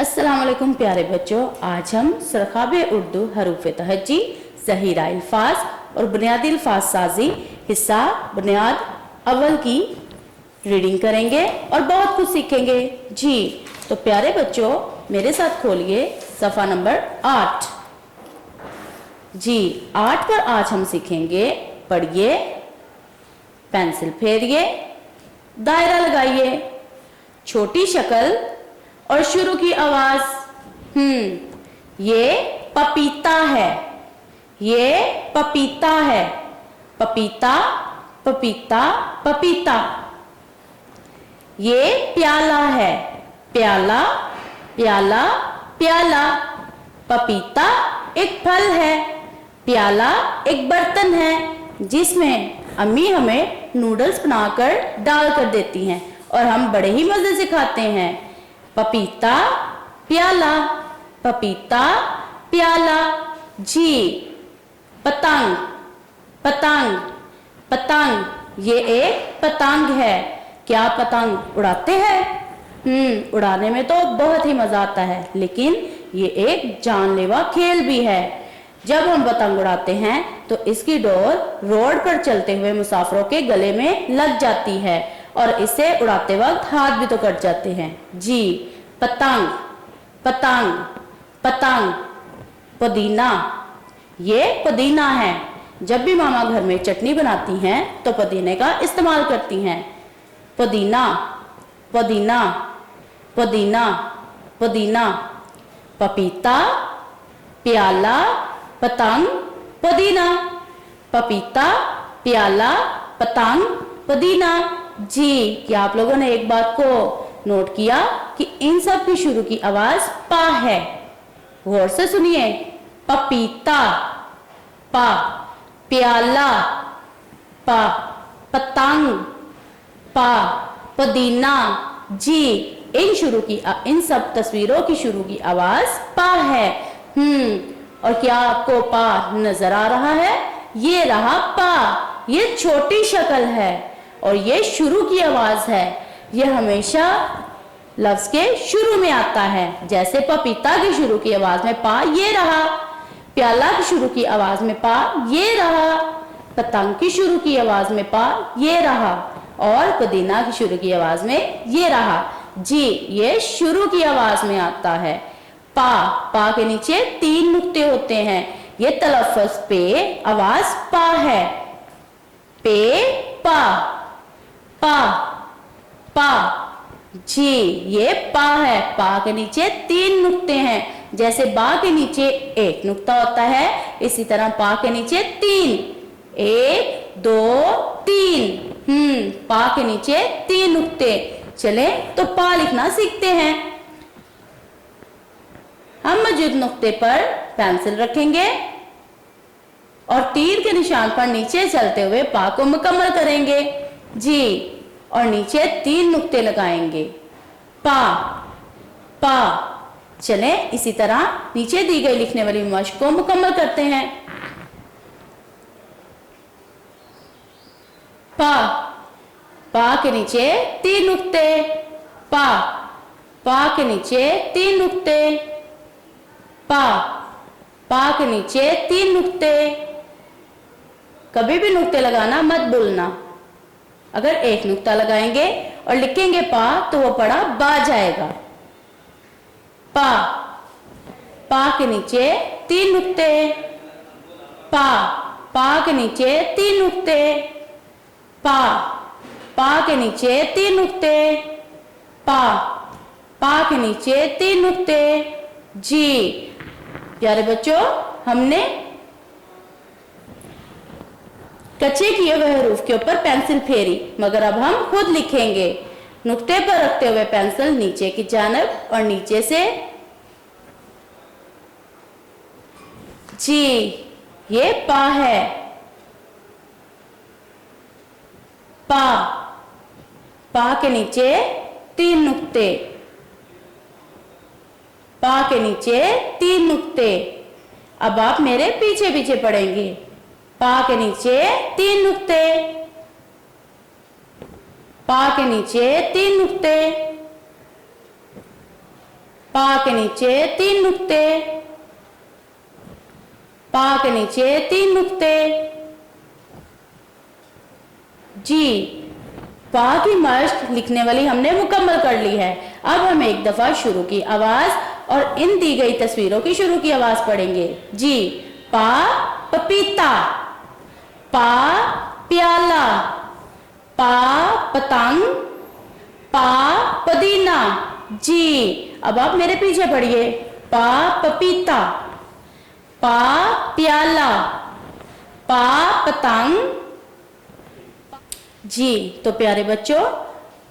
अस्सलाम वालेकुम प्यारे बच्चों, आज हम सरखाबे उर्दू हरूफ तहज्जी, ज़हीरा अल्फाज और बुनियादी अल्फाज साजी हिस्सा बुनियाद अव्वल की रीडिंग करेंगे और बहुत कुछ सीखेंगे जी। तो प्यारे बच्चों मेरे साथ खोलिए सफ़ा नंबर 8 जी। 8 पर आज हम सीखेंगे, पढ़िए, पेंसिल फेरिए, दायरा लगाइए, छोटी शक्ल और शुरू की आवाज। ये पपीता है, ये पपीता है, पपीता पपीता पपीता। ये प्याला है, प्याला प्याला प्याला। पपीता एक फल है, प्याला एक बर्तन है जिसमें अम्मी हमें नूडल्स बनाकर डाल कर देती हैं और हम बड़े ही मजे से खाते हैं। पपीता प्याला, पपीता प्याला जी। पतंग पतंग पतंग, ये एक पतंग है। क्या पतंग उड़ाते हैं? उड़ाने में तो बहुत ही मजा आता है, लेकिन ये एक जानलेवा खेल भी है। जब हम पतंग उड़ाते हैं तो इसकी डोर रोड पर चलते हुए मुसाफिरों के गले में लग जाती है और इसे उड़ाते वक्त हाथ भी तो कट जाते हैं जी। पतंग पतंग पतंग। पुदीना, ये पुदीना है। जब भी मामा घर में चटनी बनाती हैं तो पुदीने का इस्तेमाल करती हैं। पुदीना पुदीना पुदीना पुदीना। पपीता प्याला पतंग पुदीना, पपीता प्याला पतंग पुदीना जी। क्या आप लोगों ने एक बात को नोट किया कि इन सब की शुरू की आवाज पा है? गौर से सुनिए। पपीता पा, प्याला पा, पतंग पा, पुदीना जी। इन सब तस्वीरों की शुरू की आवाज पा है। और क्या आपको पा नजर आ रहा है? ये रहा पा, ये छोटी शक्ल है और ये शुरू की आवाज है। ये हमेशा लफ्ज के शुरू में आता है। जैसे पपीता की शुरू की आवाज में पा ये रहा, प्याला की शुरू की आवाज में पा ये रहा, पतंग की शुरू की आवाज में पा ये रहा और पुदीना की शुरू की आवाज में ये रहा जी। ये शुरू की आवाज में आता है। पा के नीचे 3 नुक्ते होते हैं। ये तलफ़्फ़ुज़ पे आवाज पा है। पे पा, पा पा जी। ये पा है। पा के नीचे 3 नुक्ते हैं। जैसे बा के नीचे 1 नुक्ता होता है, इसी तरह पा के नीचे 3, 1 2 3। पा के नीचे 3 नुक्ते। चले तो पा लिखना सीखते हैं। हम मौजूद नुक्ते पर पेंसिल रखेंगे और तीर के निशान पर नीचे चलते हुए पा को मुकम्मल करेंगे जी और नीचे 3 नुक्ते लगाएंगे। पा पा। चले इसी तरह नीचे दी गई लिखने वाली मश्क को मुकम्मल करते हैं। पा के नीचे 3 नुक्ते, पा के नीचे 3 नुक्ते, पा के नीचे 3 नुक्ते। कभी भी नुक्ते लगाना मत भूलना। अगर 1 नुक्ता लगाएंगे और लिखेंगे पा तो वो पढ़ा बा जाएगा। पा के नीचे 3 नुक्ते, पा के नीचे 3 नुक्ते, पा के नीचे 3 नुक्ते, पा के नीचे 3 नुक्ते जी। प्यारे बच्चों, हमने कच्चे किए हुए हरूफ के ऊपर पेंसिल फेरी, मगर अब हम खुद लिखेंगे। नुक्ते पर रखते हुए पेंसिल नीचे की जानिब और नीचे से जी। ये पा है। पा के नीचे 3 नुक्ते, पा के नीचे 3 नुक्ते। अब आप मेरे पीछे पीछे पढ़ेंगे। पा के नीचे 3 नुक्ते, पा के नीचे 3 नुक्ते, पा के नीचे 3 नुक्ते, पा के नीचे 3 नुक्ते। जी, पा की मश्क लिखने वाली हमने मुकम्मल कर ली है। अब हम एक दफा शुरू की आवाज और इन दी गई तस्वीरों की शुरू की आवाज पढ़ेंगे। जी, पा पपीता, पा प्याला, पा पतंग, पा पुदीना। जी, अब आप मेरे पीछे पढ़िए। पा पपीता, पा प्याला, पा पतंग। जी, तो प्यारे बच्चों,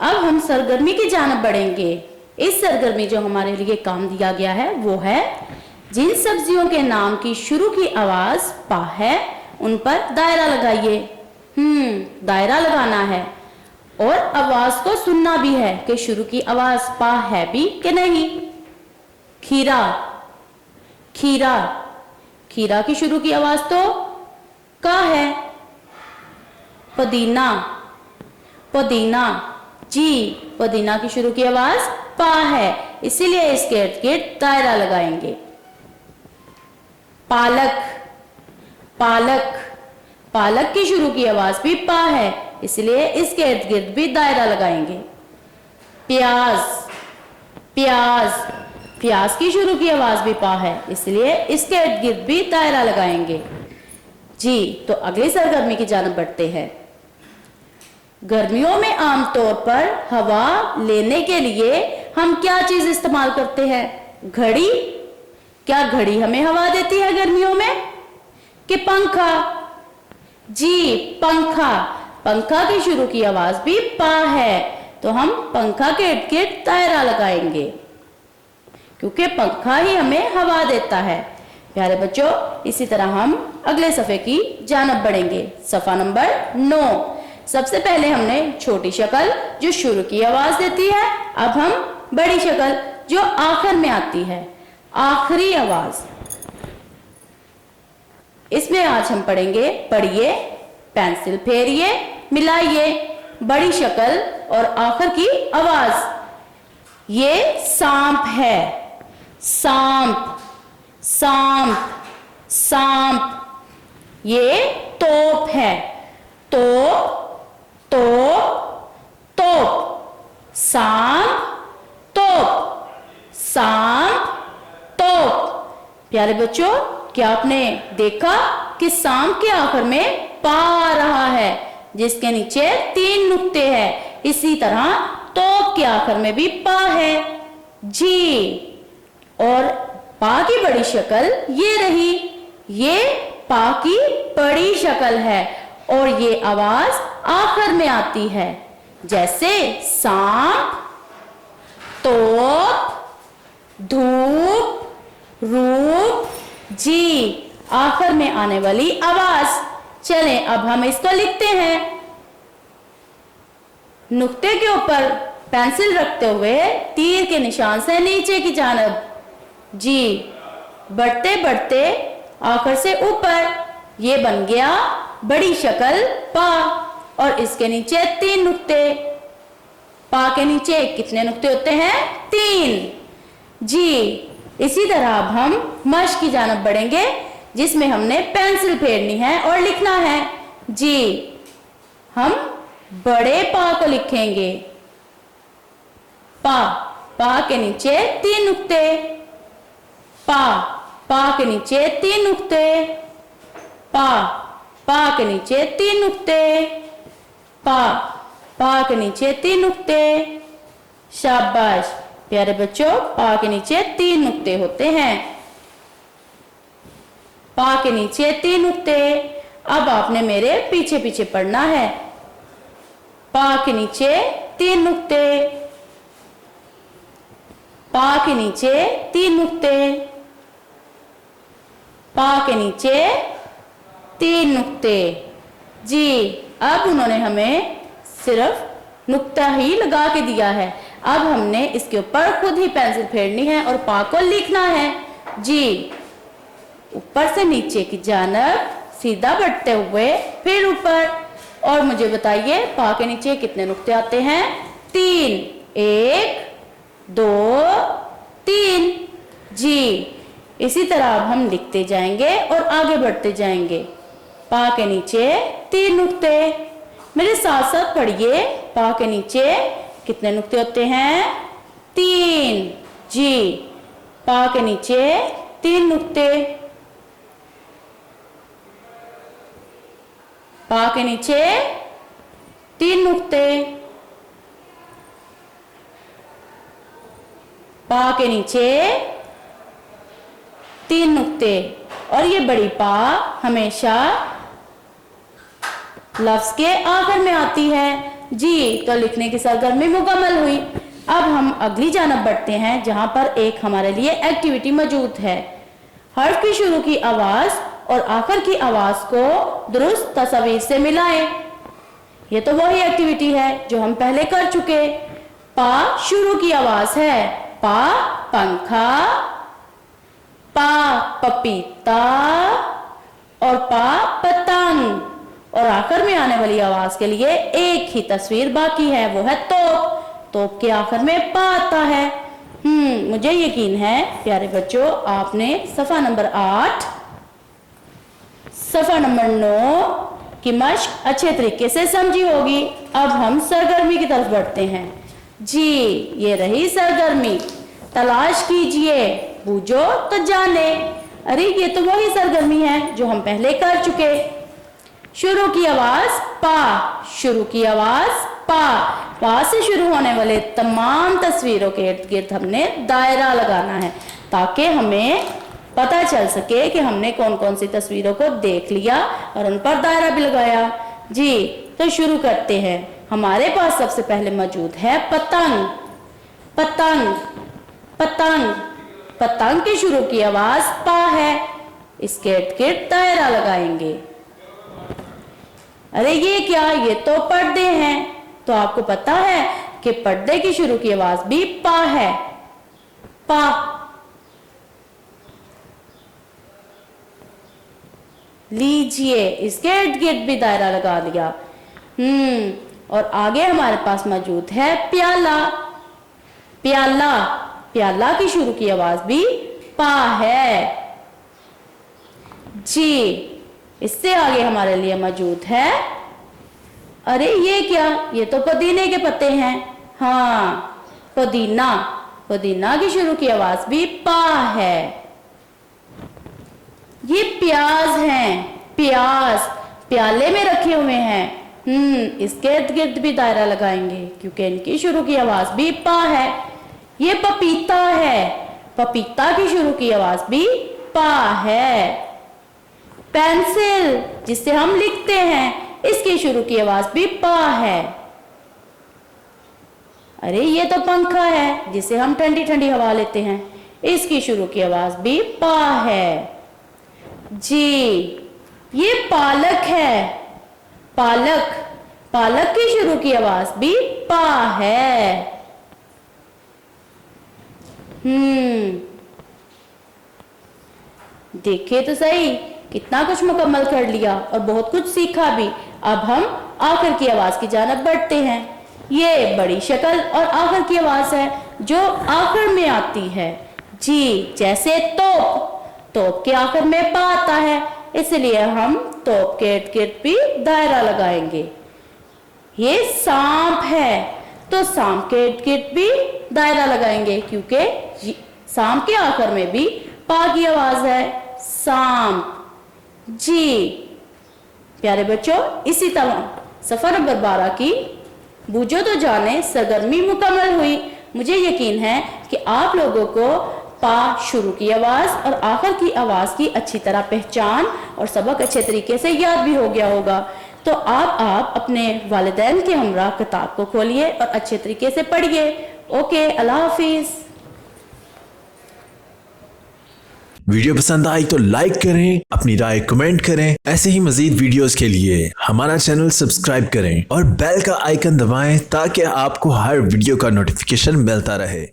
अब हम सरगर्मी की जानिब बढ़ेंगे। इस सरगर्मी जो हमारे लिए काम दिया गया है वो है जिन सब्जियों के नाम की शुरू की आवाज पा है उन पर दायरा लगाइए। दायरा लगाना है और आवाज को सुनना भी है कि शुरू की आवाज पा है भी कि नहीं। खीरा, खीरा, खीरा की शुरू की आवाज तो का है। पुदीना, पुदीना। जी, पुदीना की शुरू की आवाज पा है, इसीलिए इसके इर्द गिर्द दायरा लगाएंगे। पालक, पालक, पालक की शुरू की आवाज भी पा है, इसलिए इसके इर्द गिर्द भी दायरा लगाएंगे। प्याज, प्याज, प्याज की शुरू की आवाज भी पा है, इसलिए इसके इर्द गिर्द भी दायरा लगाएंगे। जी, तो अगली सरगर्मी की जानिब बढ़ते हैं। गर्मियों में आमतौर पर हवा लेने के लिए हम क्या चीज इस्तेमाल करते हैं? घड़ी। क्या घड़ी हमें हवा देती है गर्मियों में कि पंखा? जी, पंखा। पंखा की शुरू की आवाज भी पा है, तो हम पंखा के इर्द गिर्द दायरा लगाएंगे क्योंकि पंखा ही हमें हवा देता है। प्यारे बच्चों, इसी तरह हम अगले सफे की जानिब बढ़ेंगे। सफा नंबर 9। सबसे पहले हमने छोटी शक्ल जो शुरू की आवाज देती है, अब हम बड़ी शक्ल जो आखिर में आती है, आखिरी आवाज। इसमें आज हम पढ़ेंगे, पढ़िए, पेंसिल फेरिए, मिलाइए बड़ी शक्ल और आखिर की आवाज। ये सांप है, सांप, सांप, सांप। ये तोप है, तोप, तोप, तोप। सांप, तोप, सांप, तोप। प्यारे बच्चों, क्या आपने देखा कि सांप के आखिर में पा आ रहा है जिसके नीचे 3 नुक्ते हैं। इसी तरह तोप के आखिर में भी पा है। जी, और पा की बड़ी शक्ल ये रही, ये पा की बड़ी शक्ल है और ये आवाज आखिर में आती है, जैसे सांप, तोप, धूप, रूप। जी, आखिर में आने वाली आवाज। चलें अब हम इसको लिखते हैं। नुक्ते के ऊपर पेंसिल रखते हुए तीर के निशान से नीचे की जानिब। जी, बढ़ते बढ़ते आखिर से ऊपर, ये बन गया बड़ी शक्ल पा और इसके नीचे 3 नुक्ते। पा के नीचे कितने नुक्ते होते हैं? 3। जी, इसी तरह अब हम मश्क की जानिब बढ़ेंगे जिसमें हमने पेंसिल फेरनी है और लिखना है। जी, हम बड़े पा को लिखेंगे। पा, पा के नीचे 3 नुक्ते, पा, पा के नीचे 3 नुक्ते, पा, पा के नीचे 3 नुक्ते, पा, पा के नीचे 3 नुक्ते। शाबाश प्यारे बच्चों, पा के नीचे 3 नुक्ते होते हैं। पा के नीचे 3 नुक्ते। अब आपने मेरे पीछे पीछे पढ़ना है। पा के नीचे 3 नुक्ते, पा के नीचे 3 नुक्ते, पा के नीचे 3 नुक्ते। जी, अब उन्होंने हमें सिर्फ नुक्ता ही लगा के दिया है। अब हमने इसके ऊपर खुद ही पेंसिल फेरनी है और पा को लिखना है। जी, ऊपर से नीचे की जानिब सीधा बढ़ते हुए फिर ऊपर। और मुझे बताइए पा के नीचे कितने नुक्ते आते हैं? 3। 1, 2, 3। जी, इसी तरह अब हम लिखते जाएंगे और आगे बढ़ते जाएंगे। पा के नीचे 3 नुक्ते। मेरे साथ साथ पढ़िए, पा के नीचे कितने नुक्ते होते हैं? 3। जी, पा के नीचे 3 नुक्ते। पा के नीचे 3 नुक्ते। पा के नीचे 3 नुक्ते। और ये बड़ी पा हमेशा लफ्ज के आखिर में आती है। जी, तो लिखने की सरगर्मी मुकम्मल हुई। अब हम अगली जानब बढ़ते हैं, जहां पर एक हमारे लिए एक्टिविटी मौजूद है। हर्फ की शुरू की आवाज और आखिर की आवाज को दुरुस्त तस्वीर से मिलाएं। ये तो वही एक्टिविटी है जो हम पहले कर चुके। पा शुरू की आवाज है, पा पंखा, पा पपीता और पा पतंग। और आखिर में आने वाली आवाज के लिए एक ही तस्वीर बाकी है, वो है तोप। तोप के आखिर में पा आता है। मुझे यकीन है प्यारे बच्चों, आपने सफा नंबर 8, सफा नंबर 9 की मश्क अच्छे तरीके से समझी होगी। अब हम सरगर्मी की तरफ बढ़ते हैं। जी, ये रही सरगर्मी। तलाश कीजिए, बूझो तो जाने। अरे ये तो वही सरगर्मी है जो हम पहले कर चुके। शुरू की आवाज पा, शुरू की आवाज पा। पा से शुरू होने वाले तमाम तस्वीरों के इर्द गिर्द हमने दायरा लगाना है, ताकि हमें पता चल सके कि हमने कौन कौन सी तस्वीरों को देख लिया और उन पर दायरा भी लगाया। जी, तो शुरू करते हैं। हमारे पास सबसे पहले मौजूद है पतंग। पतंग, पतंग। पतंग की शुरू की आवाज पा है। इसके इर्द गिर्द दायरा लगाएंगे। अरे ये क्या, ये तो पर्दे हैं। तो आपको पता है कि पर्दे की शुरू की आवाज भी पा है। पा। लीजिए, इसके इर्द गिर्द भी दायरा लगा दिया। और आगे हमारे पास मौजूद है प्याला। प्याला, प्याला की शुरू की आवाज भी पा है। जी, इससे आगे हमारे लिए मौजूद है, अरे ये क्या, ये तो पुदीने के पत्ते हैं। हाँ, पुदीना। पुदीना की शुरू की आवाज भी पा है। ये प्याज हैं, प्याज प्याले में रखे हुए हैं। इसके इर्द गिर्द भी दायरा लगाएंगे क्योंकि इनकी शुरू की आवाज भी पा है। ये पपीता है, पपीता की शुरू की आवाज भी पा है। पेंसिल, जिससे हम लिखते हैं, इसकी शुरू की आवाज भी पा है। अरे ये तो पंखा है, जिसे हम ठंडी ठंडी हवा लेते हैं, इसकी शुरू की आवाज भी पा है। जी, ये पालक है। पालक, पालक की शुरू की आवाज भी पा है। देखिए तो सही, कितना कुछ मुकम्मल कर लिया और बहुत कुछ सीखा भी। अब हम आखिर की आवाज की जानिब बढ़ते हैं। ये बड़ी शक्ल और आखिर की आवाज है जो आखिर में आती है। जी, जैसे तोप। तोप के आखिर में पा आता है, इसलिए हम तोप के इर्द गिर्द भी दायरा लगाएंगे। ये सांप है, तो सांप के इर्द गिर्द भी दायरा लगाएंगे क्योंकि सांप के आखिर में भी पा की आवाज है। सांप। जी प्यारे बच्चों, इसी तरह सफर नंबर 12 की बूझो तो जाने सरगर्मी मुकम्मल हुई। मुझे यकीन है कि आप लोगों को पा शुरू की आवाज और आखिर की आवाज की अच्छी तरह पहचान और सबक अच्छे तरीके से याद भी हो गया होगा। तो आप अपने वालिदैन के हमरा किताब को खोलिए और अच्छे तरीके से पढ़िए। ओके, अल्लाह हाफिज। वीडियो पसंद आई तो लाइक करें, अपनी राय कमेंट करें। ऐसे ही मजीद वीडियोस के लिए हमारा चैनल सब्सक्राइब करें और बेल का आइकन दबाएं ताकि आपको हर वीडियो का नोटिफिकेशन मिलता रहे।